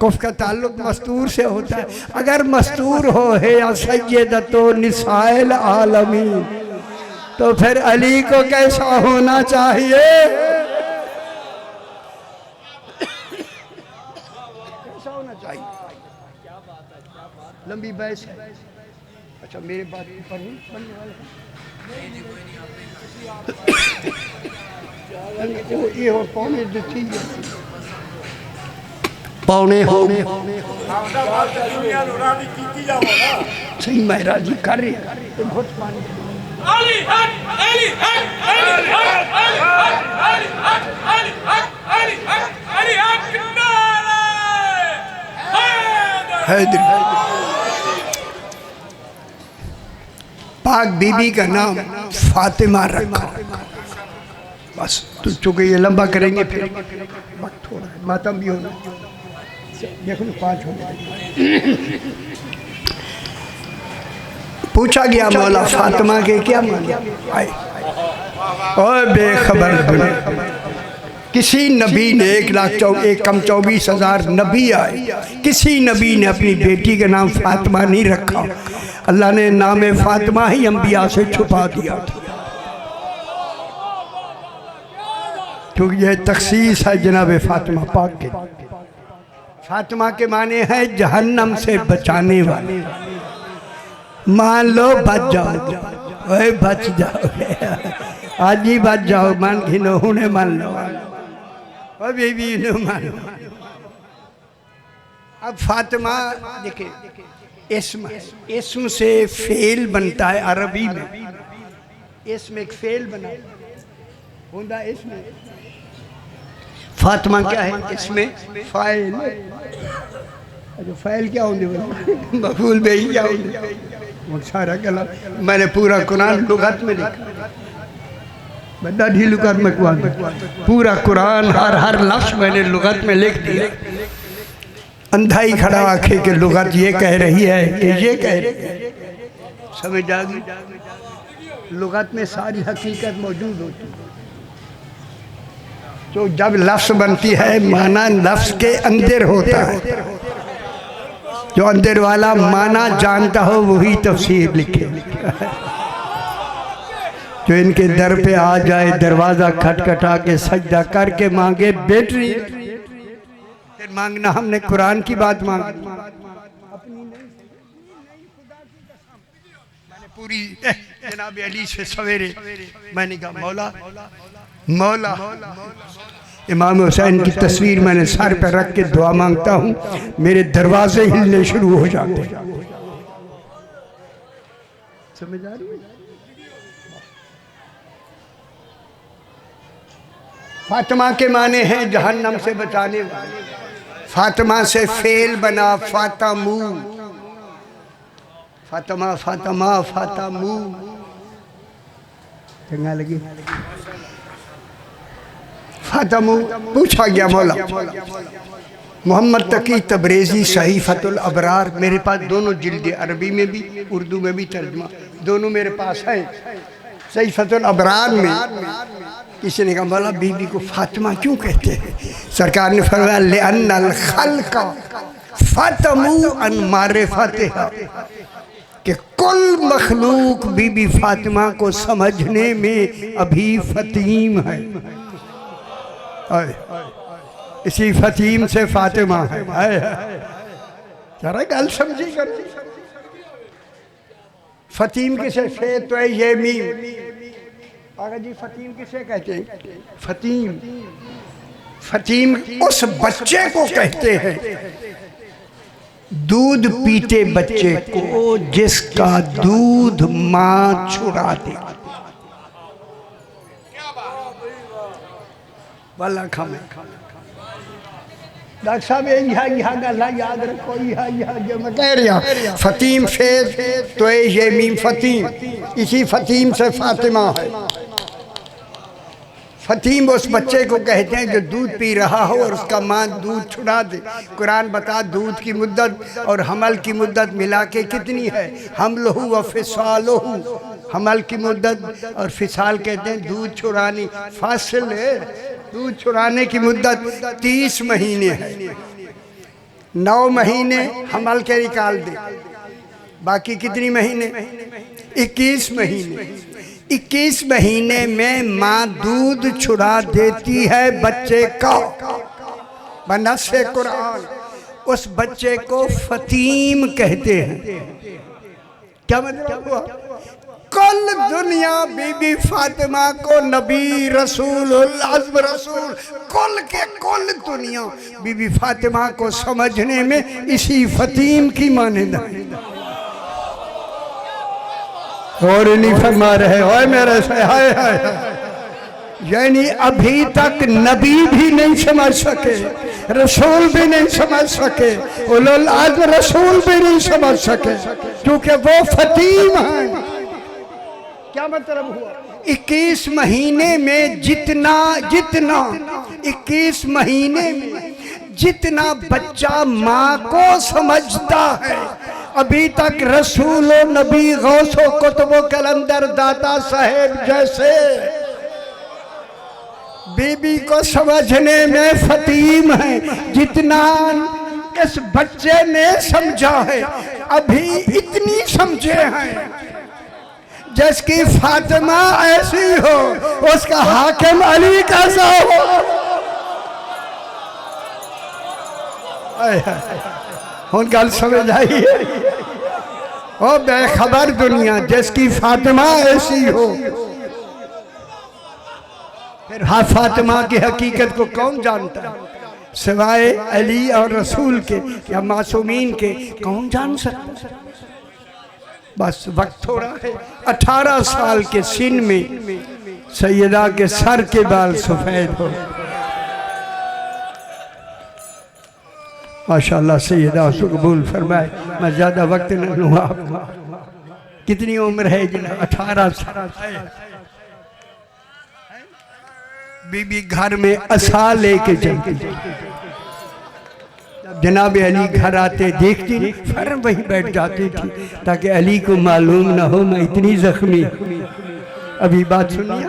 कुफ का ताल्लुक मस्तूर से होता है। अगर मस्तूर हो है या सय्यदतो निसाइल आलमीन, तो फिर अली को कैसा होना चाहिए? कैसा होना चाहिए? लंबी बहस है। अच्छा मेरे बात पढ़ने वाले ये हो पौने दिखी पौने हो ਆਪਦਾ ਬਾਤ ਦੁਨੀਆ ਨੂੰ ਉਹਨਾਂ ਦੀ ਕੀਤੀ ਜਾਵੋ ਨਾ सही महाराज जी कर रहे हैं बहुत पानी Ali Haq, Ali Haq, Ali Haq, Ali Haq, Ali Haq, Ali Haq, Ali Haq, Ali Haq, Nare! Haider पाक बीबी का नाम फातिमा रखा बस तो चूंकि ये लंबा करेंगे फिर वक्त थोड़ा है मातम भी होना देखो 5 हो गए पूछा गया मौला फातिमा के क्या माने आए ओए बेखबर दुनिया किसी नबी ने 1,24,000 नबी आए किसी नबी ने अपनी बेटी का नाम फातिमा नहीं रखा अल्लाह ने नाम फातिमा ही अंबिया से छुपा दिया था क्योंकि यह तखसीस है जनाब फातिमा पाक के फातिमा के माने हैं जहन्नम से बचाने वाले मान लो बच जाओ ओए बच जाओ आज ही बच जाओ मान घिनो ने मान लो अभी भी न मान लो अब फातिमा देखिए इस्म से फेल बनता है अरबी में इसमें एक फेल बना होंदा इसमें फातिमा क्या है इसमें फाइल अच्छा फाइल क्या होंगे मफूल में ही क्या होंगे वो सारा गलत मैंने पूरा कुरान लुगत में लिखा बड़ा ढी लुगत में पूरा कुरान हर लफ्ज मैंने लुगत में लिख दिया अंधा ही खड़ा आखे कि लुगत ये कह रही है ये कह रही है समझ आ गई लुगत में सारी हकीकत मौजूद होती है तो जब लफ्ज बनती है माना लफ्ज के अंदर होता है जो अंदर वाला माना जानता हो वही तफसीर लिखे जो इनके दर पे आ जाए दरवाजा खटखटा के सजदा करके मांगे बेटी फिर मांगना हमने कुरान की बात मांगी मैंने पूरी जनाब अली से सवेरे मैंने कहा मौला मौला इमाम हुसैन की तस्वीर मैंने सर पर रख के दुआ मांगता हूँ मेरे दरवाजे हिलने शुरू हो जाते समझ आ रही है फातिमा के माने हैं जहन्नम से बचाने वाले फातिमा से फेल बना फातमू फातिमा फातिमा फातमू चंगा लगी फातमू पूछा गया मौला मोहम्मद तकी तबरेज़ी सहीफ़तुल अबरार मेरे पास दोनों जिल्द अरबी में भी उर्दू में भी तर्जुमा दोनों मेरे पास है सहीफ़तुल अबरार में किसी ने कहा मौला बीबी को फातिमा क्यों कहते हैं सरकार ने फरमाया लिअन्नल खल्क़ फातमू अन मारिफ़तिहा कि कुल मखलूक बीबी फातिमा को समझने में अभी फतीम है इसी फतीम से फातिमा है जरा गल समझी कर फतीम किसे फे तो है ये मीम आगे जी फतीम किसे कहते हैं फतीम फतीम उस बच्चे को कहते हैं दूध पीते बच्चे को जिसका दूध मां छुड़ा दे वाला खामे डॉक्टर साहब यहाँ गला याद रखो यहाँ जो मैं कह रहा फतीम फेर तो ये मीम फतीम इसी फतीम से फातिमा है फतीम उस बच्चे को कहते हैं जो दूध पी रहा हो और उसका माँ दूध छुड़ा दे कुरान बता दूध की मुद्दत और हमल की मुद्दत मिला के कितनी है हमलहु व फिसालहु हमल की मुद्दत और फिसाल कहते हैं दूध छुड़ानी फासिल है दूध छुड़ाने की मुद्दत 30 महीने है 9 महीने हमल के निकाल दे बाकी कितनी महीने 21 महीने 21 महीने में माँ दूध छुड़ा देती है बच्चे का बनस्से कुरान उस बच्चे को फतीम कहते हैं क्या मतलब हुआ कुल दुनिया बीबी फातिमा को नबी रसूल आज़म रसूल कुल के कुल दुनिया बीबी फातिमा को समझने में इसी फतीम की मानद है। और नहीं फरमा रहे हो मेरे से हाय हाय, यानी अभी तक नबी भी नहीं समझ सके, रसूल भी नहीं समझ सके, उलुल आज़्म रसूल भी नहीं समझ सके, क्योंकि वो फतीम है। क्या मतलब हुआ? 21 महीने में जितना 21 महीने में जितना बच्चा माँ को समझता है, अभी तक रसूल नबी गौसो कुतुबो कलंदर दाता साहेब जैसे बीबी को समझने में फतीम है। जितना इस बच्चे ने समझा है, अभी इतनी समझे हैं जिसकी फातिमा ऐसी हो, उसका हाकिम अली कैसा हो। उन गल समझ आई है? ओ बेखबर दुनिया, जिसकी फातिमा ऐसी हो। फिर हाँ, फातिमा की हकीकत को कौन जानता है सिवाय अली और रसूल के या मासूमीन के? कौन जान सकता? बस वक्त थोड़ा है। 18 साल के सिन में सैयदा के सर के बाल सफेद हो। माशाअल्लाह सैयदा उसको कबूल फरमाए। मैं ज्यादा वक्त न लूँगा आपको। कितनी उम्र है जना? 18 साल। बीबी घर में असा लेके चलती, जनाब अली घर आते देखती फौरन वहीं बैठ जाती थी ताकि अली को मालूम ना हो मैं इतनी जख्मी। अभी बात सुनिए।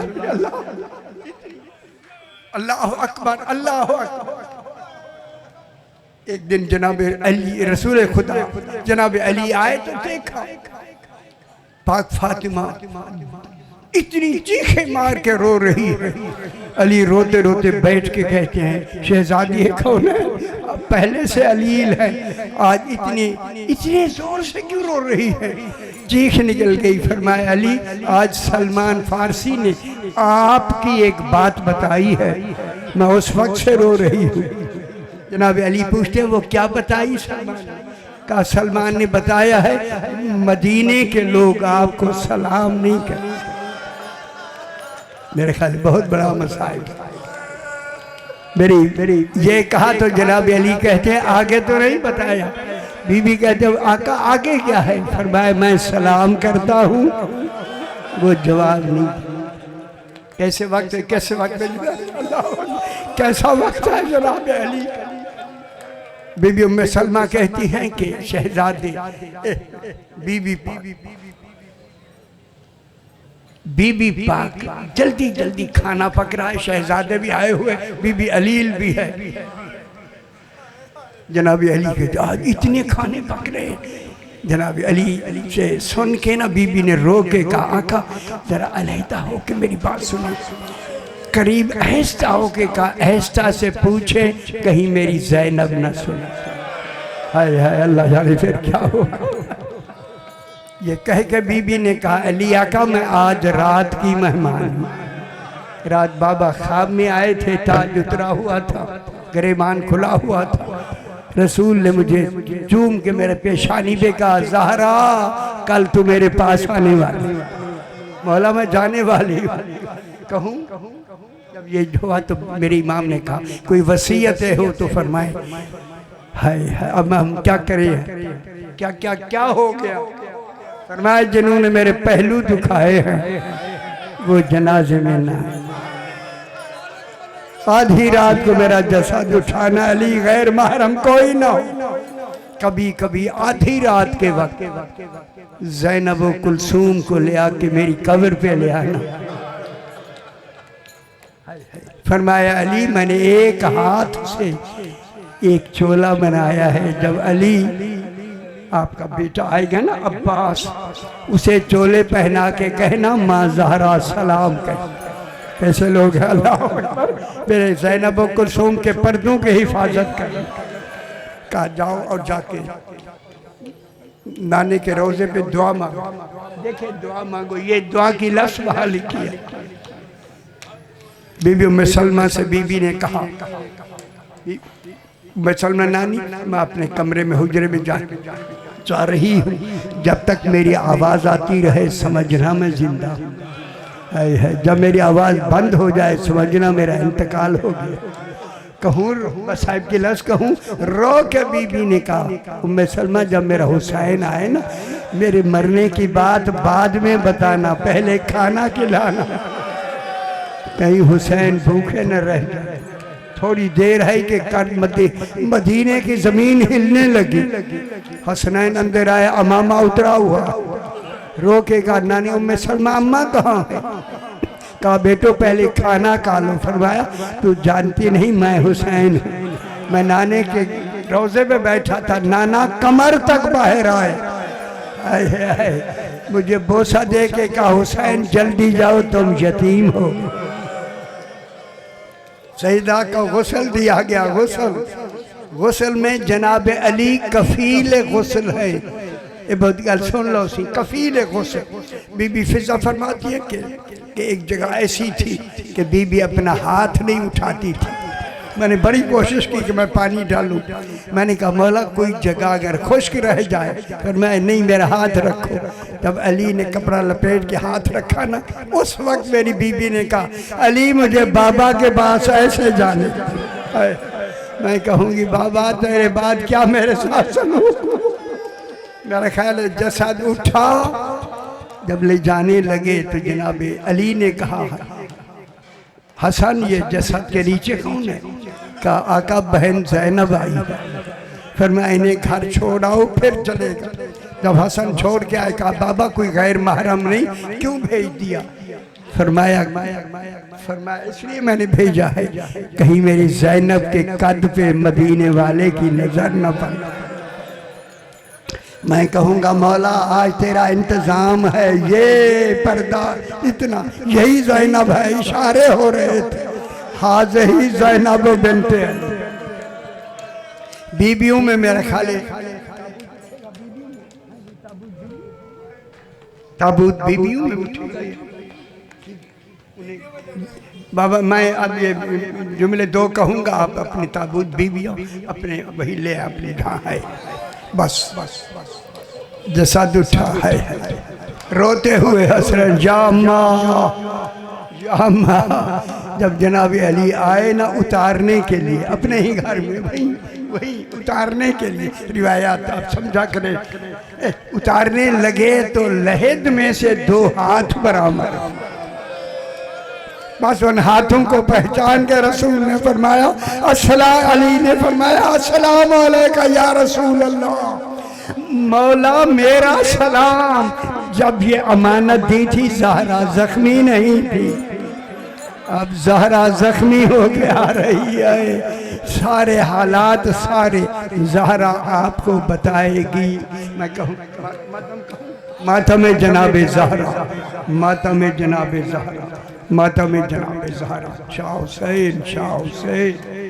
अल्लाह अकबर, अल्लाह अकबर। एक दिन जनाब अली रसूल खुदा जनाब अली आए तो देखा पाक फातिमा इतनी चीखे मार के रो रही है। अली रोते रोते बैठ के कहते हैं, शहजादी है कौन है? पहले से अलील है, आज इतने जोर से क्यों रो रही है? चीख निकल गई। फरमाया अली, आज सलमान फारसी ने आपकी एक बात बताई है, मैं उस वक्त से रो रही हूँ। जनाब अली पूछते हैं वो क्या बताई सलमान? कहा सलमान ने बताया है मदीने के लोग आपको सलाम नहीं करते। मेरे ख्याल बहुत बड़ा मसाइल। मेरी ये कहा तो जनाब अली कहते हैं आगे तो नहीं बताया। बीबी कहते हैं आका आगे क्या है? फरमाया मैं सलाम करता हूँ, वो जवाब नहीं। कैसे वक्त है, कैसे वक्त है, कैसा वक्त है जनाब अली। बीबी उम्मे सलमा कहती हैं कि शहजादे बीबी पाक जल्दी जल्दी खाना पक रहा है, शहजादे भी आए हुए, बीबी अलील भी है। जनाब अली के आज इतने खाने पक रहे हैं। जनाब अली से सुन के ना बीबी ने रो के कहा आका जरा अलहदा हो के मेरी बात सुनो। करीब ऐसा हो के कहा ऐसा से पूछे कहीं मेरी ज़ैनब न सुने। हाय हाय अल्लाह जाने फिर क्या हुआ। ये कह के बीबी ने कहा अली आका मैं आज रात की मेहमान हूँ। रात बाबा ख्वाब में आए थे, ताज उतरा हुआ था, गिरेबान खुला हुआ था। रसूल ने मुझे चूम के मेरे पेशानी पे कहा ज़हरा कल तू मेरे पास आने वाली। मौला मैं जाने वाली कहूँ। जब ये हुआ तो मेरे इमाम ने कहा कोई वसीयत हो तो फरमाए। हाय हाय अब हम क्या करें? क्या क्या क्या हो गया? फरमाया जिन्होंने मेरे पहलू दुखाए हैं वो जनाजे में ना। आधी रात को मेरा जसद उठाना अली गैर महरम कोई ना हो। कभी कभी आधी रात के वक्त ज़ैनब व कुलसूम को ले आके मेरी कब्र पे ले आना। फरमाया अली मैंने एक हाथ से एक चोला बनाया है, जब अली आपका बेटा आएगा ना अब्बास उसे चोले पहना के कहना माँ ज़हरा सलाम कह। कैसे लोग हैं अल्लाह अकबर। मेरे ज़ैनब व कुलसूम के पर्दों की हिफाजत कर। कहा जाओ और जाके नाने के रोज़े पे दुआ मांगो। देखिए दुआ मांगो, ये दुआ की लफ्ज़ वहाँ लिखी है। बीबी उम्मे सलमा से बीबी ने कहा, उम्मे सलमा नानी मैं अपने कमरे में हुजरे में जा रही हूँ, जब तक मेरी आवाज़ आती रहे समझना मैं जिंदा हूँ। है जब मेरी आवाज़ बंद हो जाए समझना मेरा इंतकाल हो गया। कहूँ साहिब की लफ्ज़ कहूँ, रो के बीबी ने कहा, उम्मे सलमा जब मेरा हुसैन आए ना, मेरे मरने की बात बाद में बताना, पहले खाना खिलाना, कहीं हुसैन भूखे न रह जाए। थोड़ी देर है कि मदीने की ज़मीन हिलने लगी। हसनैन अंदर आया, अमामा उतरा हुआ, रो के कहा, नानी उम्मे सलमा अम्मा कहाँ है? कहा बेटो पहले खाना खा लो। फरमाया तू जानती नहीं मैं हुसैन हूँ। मैं नाने के रोज़े पे बैठा था, नाना कमर तक बाहर आए, मुझे बोसा दे के कहा हुसैन जल्दी जाओ तुम यतीम हो। सईदा का गुस्ल दिया गया। गुस्ल में जनाब अली कफील गुस्ल है। ये बहुत गल सुन लो सी, कफील गुस्ल। बीबी फिजा फरमाती है कि एक जगह ऐसी थी कि बीबी अपना हाथ नहीं उठाती थी। मैंने बड़ी कोशिश की कि मैं पानी डालूं। मैंने कहा मौला कोई जगह अगर खुश्क रह जाए, फिर मैं नहीं मेरा हाथ रखो। जब अली ने कपड़ा लपेट के हाथ रखा ना, उस वक्त मेरी बीबी ने कहा अली मुझे बाबा के पास ऐसे जाने। मैं कहूँगी बाबा तेरे बाद क्या मेरे साथ सुनो। मेरा ख्याल है जसद उठा, जब ले जाने लगे तो जनाब अली ने कहा हसन ये जसद के नीचे कौन है? कहा आका बहन ज़ैनब आई। फिर मैं इन्हें घर छोड़ आओ फिर चलेगा। जब हसन छोड़ के आए कहा बाबा कोई गैर महरम नहीं, क्यों भेज दिया? फरमाया इसलिए मैंने भेजा है कहीं मेरी ज़ैनब के कद पे मदीने वाले की नजर न पड़े। मैं कहूँगा मौला आज तेरा इंतजाम है, ये पर्दा इतना, यही ज़ैनब है, इशारे हो रहे थे हाज़ ही ज़ैनब बिन्ते। बीबियों में मेरा ख्याल ताबूत बीबियों में उठी गई। बाबा मैं अब ये जुमले दो कहूँगा, आप अपनी ताबूत बीबियों अपने वही ले अपनी जहाँ है बस जसद उठा है रोते हुए हसरन जामा। जब जनाब अली आए ना उतारने के लिए अपने ही घर में, वही उतारने के लिए, रिवायात आप समझा करें, उतारने लगे तो लहद में से 2 हाथ बरामद। बस उन हाथों को पहचान के रसूल ने फरमाया अली ने फरमाया अस्सलाम अलैका या रसूल अल्लाह, मौला मेरा सलाम। जब ये अमानत दी थी ज़हरा जख्मी नहीं थी, अब ज़हरा जख्मी हो के आ रही है। सारे हालात सारे ज़हरा आपको बताएगी। मैं कहूँ मातम जनाब ज़हरा, मातम जनाब ज़हरा, मातम जनाब ज़हरा, शाह हुसैन, शाह हुसैन।